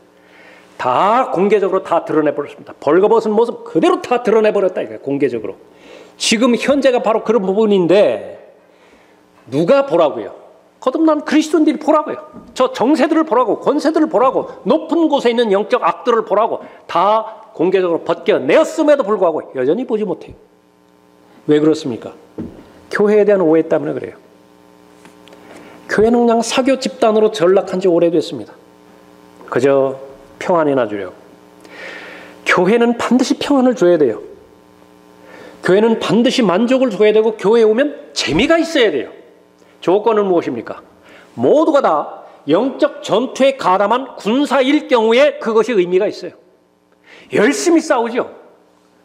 다 공개적으로 다 드러내버렸습니다. 벌거벗은 모습 그대로 다 드러내버렸다 이거예요. 공개적으로. 지금 현재가 바로 그런 부분인데 누가 보라고요? 거듭난 그리스도인들이 보라고요. 저 정세들을 보라고, 권세들을 보라고, 높은 곳에 있는 영적 악들을 보라고 다 공개적으로 벗겨내었음에도 불구하고 여전히 보지 못해요. 왜 그렇습니까? 교회에 대한 오해 때문에 그래요. 교회는 그냥 사교 집단으로 전락한 지 오래됐습니다. 그저 평안이나 주려고. 교회는 반드시 평안을 줘야 돼요. 교회는 반드시 만족을 줘야 되고 교회에 오면 재미가 있어야 돼요. 조건은 무엇입니까? 모두가 다 영적 전투에 가담한 군사일 경우에 그것이 의미가 있어요. 열심히 싸우죠.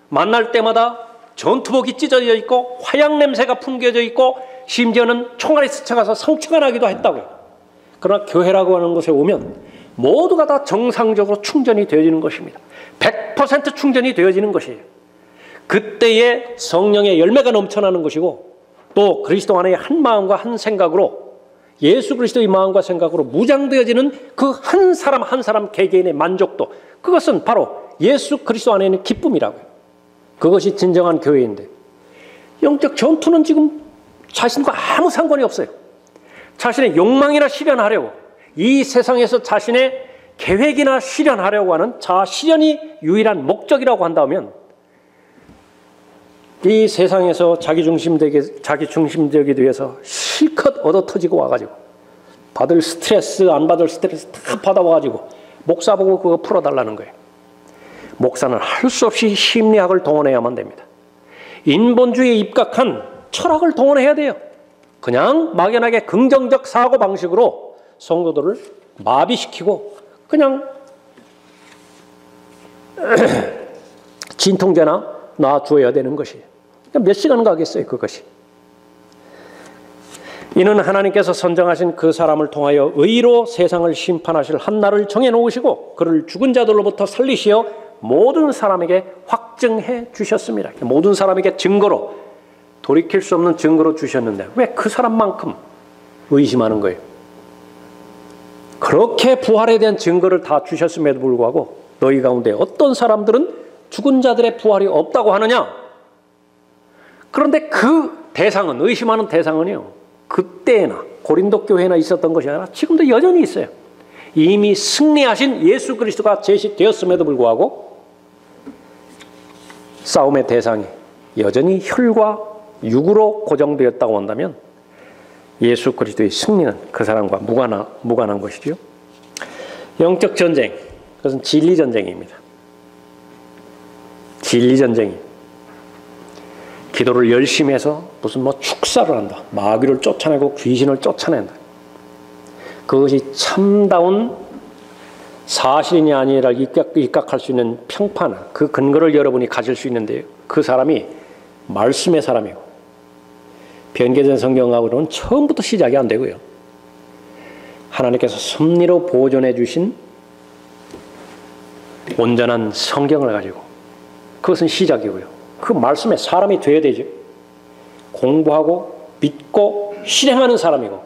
만날 때마다 전투복이 찢어져 있고 화약 냄새가 풍겨져 있고 심지어는 총알이 스쳐가서 상처가 나기도 했다고요. 그러나 교회라고 하는 곳에 오면 모두가 다 정상적으로 충전이 되어지는 것입니다. 100% 충전이 되어지는 것이에요. 그때의 성령의 열매가 넘쳐나는 것이고 또 그리스도 안에 한 마음과 한 생각으로 예수 그리스도의 마음과 생각으로 무장되어지는 그 한 사람 한 사람 개개인의 만족도, 그것은 바로 예수 그리스도 안에 있는 기쁨이라고요. 그것이 진정한 교회인데 영적 전투는 지금 자신과 아무 상관이 없어요. 자신의 욕망이나 실현하려고, 이 세상에서 자신의 계획이나 실현하려고 하는 자아 실현이 유일한 목적이라고 한다면 이 세상에서 자기중심적이기 위해서 실컷 얻어터지고 와가지고 받을 스트레스 안 받을 스트레스 다 받아와가지고 목사 보고 그거 풀어달라는 거예요. 목사는 할 수 없이 심리학을 동원해야만 됩니다. 인본주의에 입각한 철학을 동원해야 돼요. 그냥 막연하게 긍정적 사고방식으로 성도들을 마비시키고 그냥 진통제나 놔줘야 되는 것이에요. 몇 시간 가겠어요, 그것이. 이는 하나님께서 선정하신 그 사람을 통하여 의로 세상을 심판하실 한 날을 정해놓으시고 그를 죽은 자들로부터 살리시어 모든 사람에게 확증해 주셨습니다. 모든 사람에게 증거로, 돌이킬 수 없는 증거로 주셨는데 왜 그 사람만큼 의심하는 거예요? 그렇게 부활에 대한 증거를 다 주셨음에도 불구하고 너희 가운데 어떤 사람들은 죽은 자들의 부활이 없다고 하느냐? 그런데 그 대상은, 의심하는 대상은요, 그때나 고린도 교회나 있었던 것이 아니라 지금도 여전히 있어요. 이미 승리하신 예수 그리스도가 제시되었음에도 불구하고 싸움의 대상이 여전히 혈과 육으로 고정되었다고 한다면 예수 그리스도의 승리는 그 사람과 무관한 것이죠. 영적 전쟁, 그것은 진리 전쟁입니다. 진리 전쟁이. 기도를 열심히 해서 무슨 축사를 한다, 마귀를 쫓아내고 귀신을 쫓아낸다. 그것이 참다운 사실이냐 아니냐를 입각할 수 있는 평판, 그 근거를 여러분이 가질 수 있는데요. 그 사람이 말씀의 사람이고 변개된 성경하고는 처음부터 시작이 안 되고요. 하나님께서 섭리로 보존해 주신 온전한 성경을 가지고 그것은 시작이고요. 그 말씀에 사람이 되어야 되죠. 공부하고 믿고 실행하는 사람이고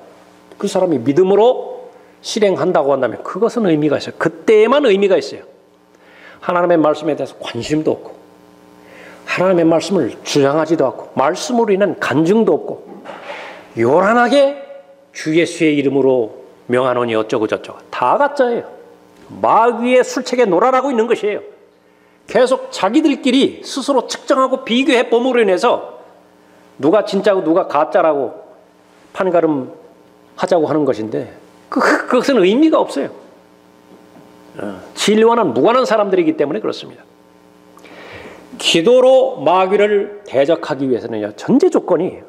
그 사람이 믿음으로 실행한다고 한다면 그것은 의미가 있어요. 그때에만 의미가 있어요. 하나님의 말씀에 대해서 관심도 없고 하나님의 말씀을 주장하지도 않고 말씀으로 인한 간증도 없고 요란하게 주 예수의 이름으로 명하노니 어쩌고 저쩌고 다 가짜예요. 마귀의 술책에 놀아나고 있는 것이에요. 계속 자기들끼리 스스로 측정하고 비교해 봄으로 인해서 누가 진짜고 누가 가짜라고 판가름 하자고 하는 것인데 그것은 의미가 없어요. 진리와는 무관한 사람들이기 때문에 그렇습니다. 기도로 마귀를 대적하기 위해서는요, 전제 조건이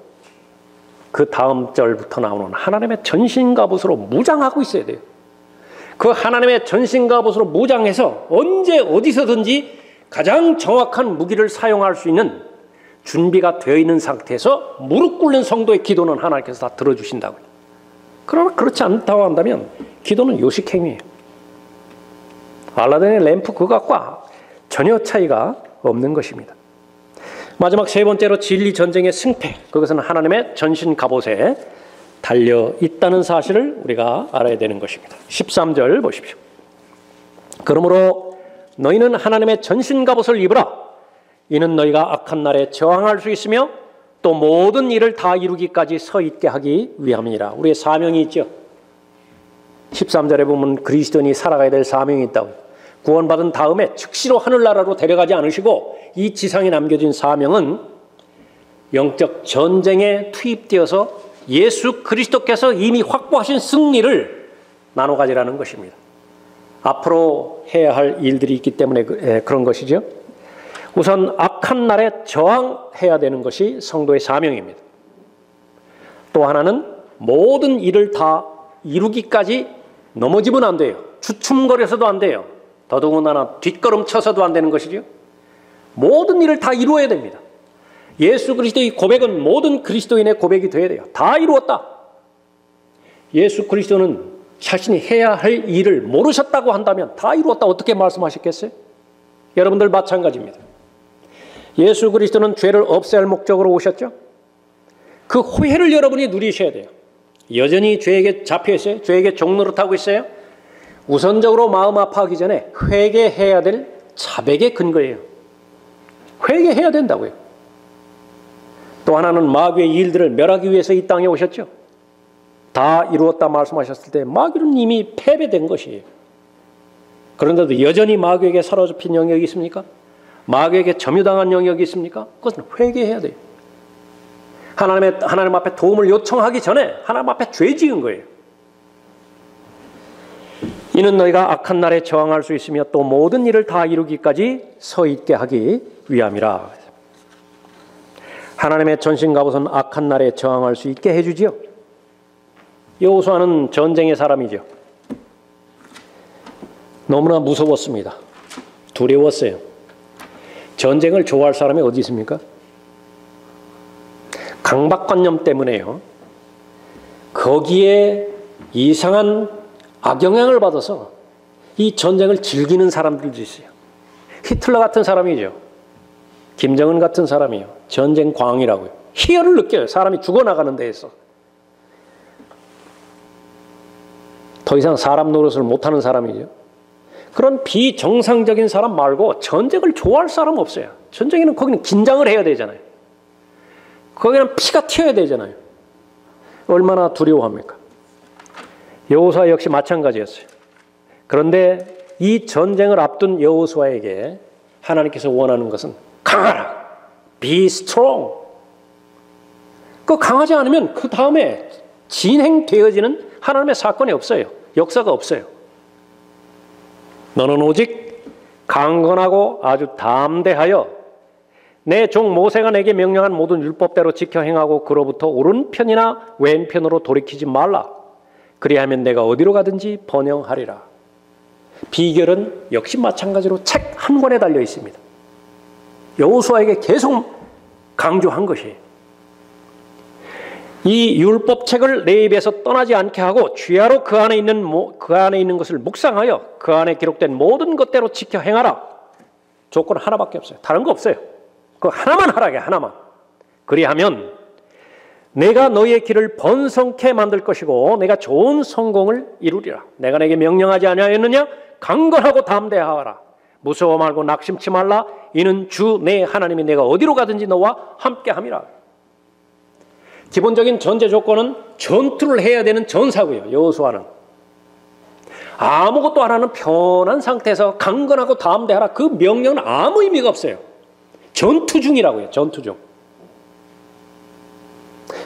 그 다음 절부터 나오는 하나님의 전신갑옷으로 무장하고 있어야 돼요. 그 하나님의 전신갑옷으로 무장해서 언제 어디서든지 가장 정확한 무기를 사용할 수 있는 준비가 되어 있는 상태에서 무릎 꿇는 성도의 기도는 하나님께서 다 들어주신다고요. 그러나 그렇지 않다고 한다면 기도는 요식행위예요. 알라딘의 램프 그것과 전혀 차이가 없는 것입니다. 마지막 세 번째로 진리 전쟁의 승패, 그것은 하나님의 전신 갑옷에 달려 있다는 사실을 우리가 알아야 되는 것입니다. 13절 보십시오. 그러므로 너희는 하나님의 전신 갑옷을 입으라. 이는 너희가 악한 날에 저항할 수 있으며 또 모든 일을 다 이루기까지 서 있게 하기 위함이니라. 우리의 사명이 있죠. 13절에 보면 그리스도인이 살아가야 될 사명이 있다고요. 구원받은 다음에 즉시로 하늘나라로 데려가지 않으시고 이 지상에 남겨진 사명은 영적 전쟁에 투입되어서 예수 그리스도께서 이미 확보하신 승리를 나눠 가지라는 것입니다. 앞으로 해야 할 일들이 있기 때문에 그런 것이죠. 우선 악한 날에 저항해야 되는 것이 성도의 사명입니다. 또 하나는 모든 일을 다 이루기까지 넘어지면 안 돼요. 주춤거려서도 안 돼요. 더더군다나 뒷걸음쳐서도 안 되는 것이죠. 모든 일을 다 이루어야 됩니다. 예수 그리스도의 고백은 모든 그리스도인의 고백이 되어야 돼요. 다 이루었다. 예수 그리스도는 자신이 해야 할 일을 모르셨다고 한다면 다 이루었다 어떻게 말씀하셨겠어요? 여러분들 마찬가지입니다. 예수 그리스도는 죄를 없앨 목적으로 오셨죠. 그 후회를 여러분이 누리셔야 돼요. 여전히 죄에게 잡혀 있어요? 죄에게 종노릇하고 있어요? 우선적으로 마음 아파하기 전에 회개해야 될 자백의 근거예요. 회개해야 된다고요. 또 하나는 마귀의 일들을 멸하기 위해서 이 땅에 오셨죠. 다 이루었다 말씀하셨을 때 마귀는 이미 패배된 것이에요. 그런데도 여전히 마귀에게 사로잡힌 영역이 있습니까? 마귀에게 점유당한 영역이 있습니까? 그것은 회개해야 돼요. 하나님 앞에 도움을 요청하기 전에 하나님 앞에 죄 지은 거예요. 이는 너희가 악한 날에 저항할 수 있으며 또 모든 일을 다 이루기까지 서 있게 하기 위함이라. 하나님의 전신갑옷은 악한 날에 저항할 수 있게 해주지요. 여호수아는 전쟁의 사람이죠. 너무나 무서웠습니다. 두려웠어요. 전쟁을 좋아할 사람이 어디 있습니까? 강박관념 때문에요. 거기에 이상한 악영향을 받아서 이 전쟁을 즐기는 사람들도 있어요. 히틀러 같은 사람이죠. 김정은 같은 사람이요. 전쟁 광이라고요. 희열을 느껴요. 사람이 죽어나가는 데에서. 더 이상 사람 노릇을 못하는 사람이죠. 그런 비정상적인 사람 말고 전쟁을 좋아할 사람 없어요. 전쟁에는 거기는 긴장을 해야 되잖아요. 거기는 피가 튀어야 되잖아요. 얼마나 두려워합니까? 여호수아 역시 마찬가지였어요. 그런데 이 전쟁을 앞둔 여호수아에게 하나님께서 원하는 것은 강하라. Be strong. 그 강하지 않으면 그 다음에 진행되어지는 하나님의 사건이 없어요. 역사가 없어요. 너는 오직 강건하고 아주 담대하여 내 종 모세가 내게 명령한 모든 율법대로 지켜 행하고 그로부터 오른편이나 왼편으로 돌이키지 말라. 그리하면 내가 어디로 가든지 번영하리라. 비결은 역시 마찬가지로 책 한 권에 달려 있습니다. 여호수아에게 계속 강조한 것이에요. 이 율법책을 내 입에서 떠나지 않게 하고 주야로 그 안에 있는 것을 묵상하여 그 안에 기록된 모든 것대로 지켜 행하라. 조건 하나밖에 없어요. 다른 거 없어요. 그 하나만 하라게 하나만. 그리하면 내가 너희의 길을 번성케 만들 것이고 내가 좋은 성공을 이루리라. 내가 내게 명령하지 아니하였느냐? 강건하고 담대하라. 무서워 말고 낙심치 말라. 이는 주 내 하나님이 내가 어디로 가든지 너와 함께함이라. 기본적인 전제 조건은 전투를 해야 되는 전사고요. 여호수아는 아무것도 안 하는 편한 상태에서 강건하고 담대하라. 그 명령은 아무 의미가 없어요. 전투 중이라고요. 전투 중.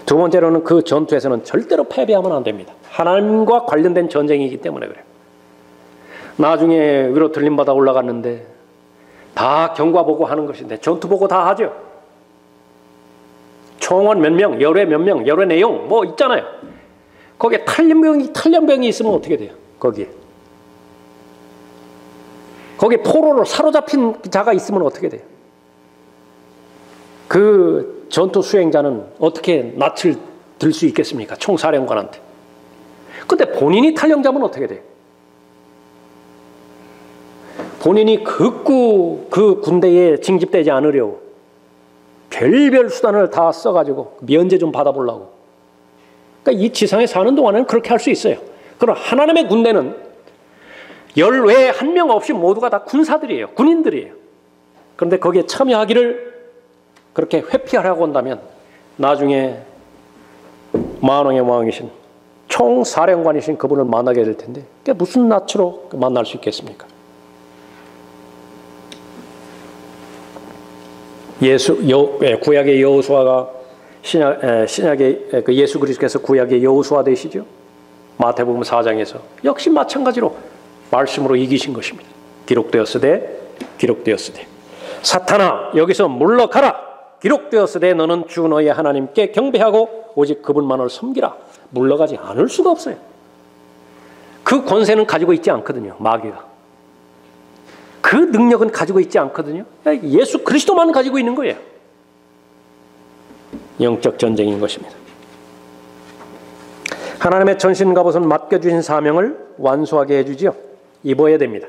두 번째로는 그 전투에서는 절대로 패배하면 안 됩니다. 하나님과 관련된 전쟁이기 때문에 그래요. 나중에 위로 들림받아 올라갔는데 다 경과 보고 하는 것인데 전투 보고 다 하죠. 총원 몇 명, 열의 몇 명, 열의 내용 뭐 있잖아요. 거기에 탈련병이 있으면 어떻게 돼요? 거기에 포로로 사로잡힌 자가 있으면 어떻게 돼요? 그 전투 수행자는 어떻게 낯을 들 수 있겠습니까? 총사령관한테. 근데 본인이 탈영자면 어떻게 돼요? 본인이 극구 그 군대에 징집되지 않으려고 별별 수단을 다 써가지고 면제 좀 받아보려고. 그러니까 이 지상에 사는 동안에는 그렇게 할 수 있어요. 그럼 하나님의 군대는 열 외에 한 명 없이 모두가 다 군사들이에요. 군인들이에요. 그런데 거기에 참여하기를 그렇게 회피하려고 한다면 나중에 만왕의 왕이신 총사령관이신 그분을 만나게 될 텐데 그게 무슨 낯으로 만날 수 있겠습니까? 구약의 여호수아가 신약의 그 예수 그리스도께서 구약의 여호수아 되시죠. 마태복음 4장에서 역시 마찬가지로 말씀으로 이기신 것입니다. 기록되었으되 사탄아 여기서 물러가라. 기록되었으되 너는 주 너의 하나님께 경배하고 오직 그분만을 섬기라. 물러가지 않을 수가 없어요. 그 권세는 가지고 있지 않거든요. 마귀가. 그 능력은 가지고 있지 않거든요. 예수 그리스도만 가지고 있는 거예요. 영적 전쟁인 것입니다. 하나님의 전신 갑옷은 맡겨주신 사명을 완수하게 해주지요. 입어야 됩니다.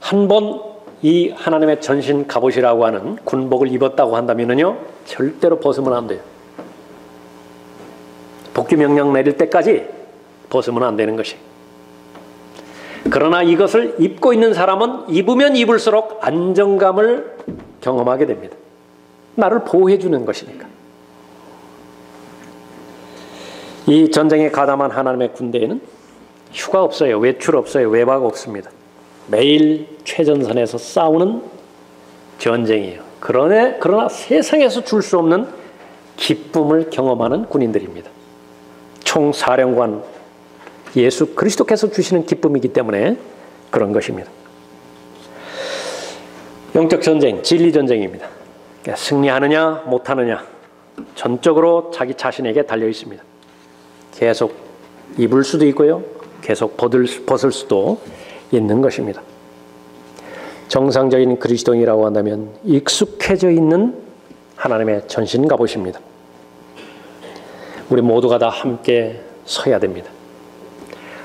한 번 이 하나님의 전신 갑옷이라고 하는 군복을 입었다고 한다면요 절대로 벗으면 안 돼요. 복귀 명령 내릴 때까지 벗으면 안 되는 것이. 그러나 이것을 입고 있는 사람은 입으면 입을수록 안정감을 경험하게 됩니다. 나를 보호해 주는 것이니까. 이 전쟁에 가담한 하나님의 군대에는 휴가 없어요. 외출 없어요. 외박 없습니다. 매일 최전선에서 싸우는 전쟁이에요. 그러나 세상에서 줄 수 없는 기쁨을 경험하는 군인들입니다. 총사령관 예수 그리스도께서 주시는 기쁨이기 때문에 그런 것입니다. 영적 전쟁, 진리 전쟁입니다. 승리하느냐 못하느냐 전적으로 자기 자신에게 달려 있습니다. 계속 입을 수도 있고요. 계속 벗을 수도 있는 것입니다. 정상적인 그리스도인이라고 한다면 익숙해져 있는 하나님의 전신 갑옷입니다. 우리 모두가 다 함께 서야 됩니다.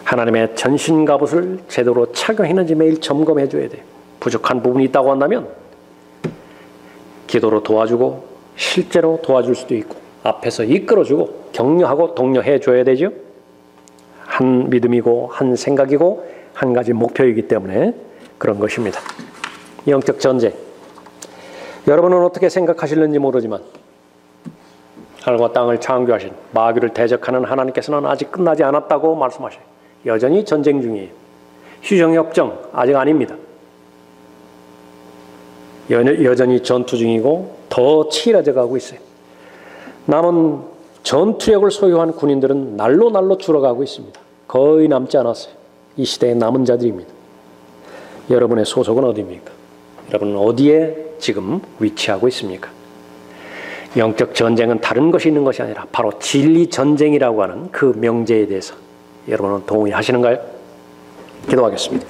하나님의 전신 갑옷을 제대로 착용했는지 매일 점검해 줘야 돼요. 부족한 부분이 있다고 한다면 기도로 도와주고 실제로 도와줄 수도 있고 앞에서 이끌어주고 격려하고 독려해 줘야 되죠. 한 믿음이고 한 생각이고 한 가지 목표이기 때문에 그런 것입니다. 영적 전쟁. 여러분은 어떻게 생각하실는지 모르지만 하늘과 땅을 창조하신 마귀를 대적하는 하나님께서는 아직 끝나지 않았다고 말씀하셔요. 여전히 전쟁 중이에요. 휴정협정 아직 아닙니다. 여전히 전투 중이고 더 치열해져 가고 있어요. 남은 전투력을 소유한 군인들은 날로 줄어가고 있습니다. 거의 남지 않았어요. 이 시대의 남은 자들입니다. 여러분의 소속은 어디입니까? 여러분은 어디에 지금 위치하고 있습니까? 영적 전쟁은 다른 것이 있는 것이 아니라 바로 진리 전쟁이라고 하는 그 명제에 대해서 여러분은 동의하시는가요? 기도하겠습니다.